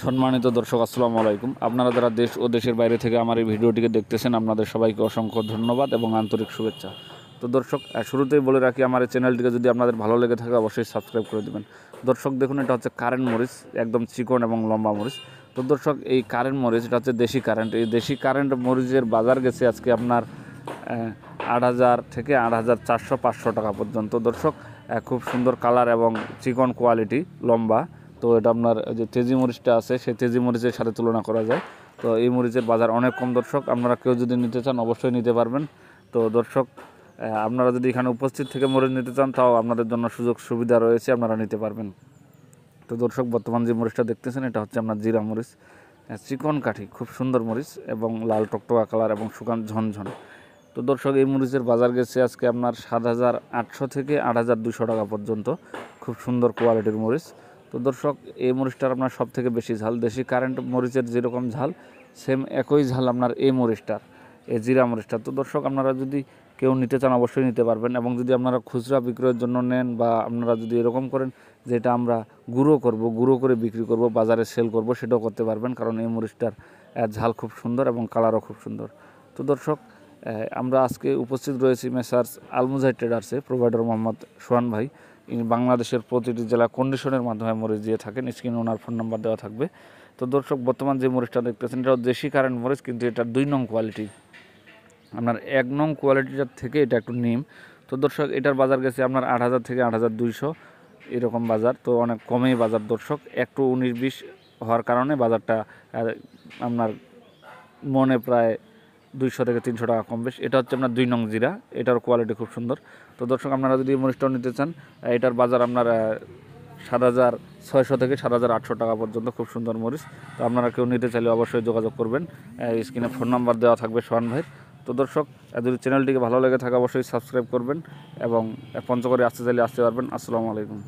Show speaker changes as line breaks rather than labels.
সম্মানিত দর্শক আসসালামু আলাইকুম। আপনারা যারা দেশ ও দেশের বাইরে থেকে আমার এই ভিডিওটিকে দেখতেছেন, আপনাদের সবাইকে অসংখ্য ধন্যবাদ এবং আন্তরিক শুভেচ্ছা। তো দর্শক, শুরুতেই বলে রাখি, আমার এই চ্যানেলটিকে যদি আপনাদের ভালো লেগে থাকে অবশ্যই সাবস্ক্রাইব করে দেবেন। দর্শক দেখুন, এটা হচ্ছে কারেন্ট মরিচ, একদম চিকন এবং লম্বা মরিচ। তো দর্শক, এই কারেন্ট মরিচ, এটা হচ্ছে দেশি কারেন্ট। এই দেশি কারেন্ট মরিচের বাজার গেছে আজকে আপনার 8,000 থেকে 8,400 500 টাকা পর্যন্ত। দর্শক, খুব সুন্দর কালার এবং চিকন কোয়ালিটি, লম্বা। তো এটা আপনার যে তেজি মরিচটা আছে, সেই তেজি মরিচের সাথে তুলনা করা যায়। তো এই মরিচের বাজার অনেক কম। দর্শক, আপনারা কেউ যদি নিতে চান অবশ্যই নিতে পারবেন। তো দর্শক, আপনারা যদি এখানে উপস্থিত থেকে মরিচ নিতে চান, তাও আপনাদের জন্য সুযোগ সুবিধা রয়েছে, আপনারা নিতে পারবেন। তো দর্শক, বর্তমান যে মরিচটা দেখতেছেন, এটা হচ্ছে আপনার জিরা মরিচ, চিকন কাঠি, খুব সুন্দর মরিচ এবং লাল টকটকা কালার এবং শুকান ঝনঝন। তো দর্শক, এই মরিচের বাজার গেছে আজকে আপনার 7,800 থেকে 8,200 টাকা পর্যন্ত। খুব সুন্দর কোয়ালিটির মরিচ। তো দর্শক, এই মরিচটার আপনার সব থেকে বেশি ঝাল। দেশি কারেন্ট মরিচের যেরকম ঝাল, সেম একই ঝাল আপনার এই মরিচটার, এই জিরা মরিচটা। তো দর্শক, আপনারা যদি কেউ নিতে চান অবশ্যই নিতে পারবেন। এবং যদি আপনারা খুচরা বিক্রয়ের জন্য নেন, বা আপনারা যদি এরকম করেন যেটা আমরা গুঁড়ো করব, গুঁড়ো করে বিক্রি করব, বাজারে সেল করব, সেটাও করতে পারবেন, কারণ এই মরিচটার ঝাল খুব সুন্দর এবং কালারও খুব সুন্দর। তো দর্শক, আমরা আজকে উপস্থিত রয়েছি মেসার্স আলমুজাহিদ ট্রেডার্সে। প্রোভাইডার মোহাম্মদ সোহান ভাই, ইনি বাংলাদেশের প্রতিটি জেলা কন্ডিশনের মাধ্যমে মরিচ দিয়ে থাকেন। স্ক্রিনে ওনার ফোন নাম্বার দেওয়া থাকবে। তো দর্শক, বর্তমান যে মরিচটা দেখতেছেন, এটা দেশি কারেন্ট মরিচ, কিন্তু এটা 2 নং কোয়ালিটি। আপনার 1 নং কোয়ালিটিটার থেকে এটা একটু নিম। তো দর্শক, এটার বাজার গেছে আপনার 8,000 থেকে 8,200 এরকম বাজার। তো অনেক কমেই বাজার দর্শক, একটু 19-20 হওয়ার কারণে বাজারটা আপনার মনে প্রায় 200 থেকে 300 টাকা কম বেশ। এটা হচ্ছে আপনার 2 নং জিরা, এটার কোয়ালিটি খুব সুন্দর। তো দর্শক, আপনারা যদি এই মরিচটাও নিতে চান, এটার বাজার আপনার 7,600 থেকে 7,800 টাকা পর্যন্ত। খুব সুন্দর মরিচ। তো আপনারা কেউ নিতে চাইলে অবশ্যই যোগাযোগ করবেন। স্ক্রিনে ফোন নাম্বার দেওয়া থাকবে সোহান ভাইয়ের। তো দর্শক, যদি চ্যানেলটিকে ভালো লেগে থাকে অবশ্যই সাবস্ক্রাইব করবেন এবং পঞ্চগড়ে আসতে চাইলে আসতে পারবেন। আসসালামু আলাইকুম।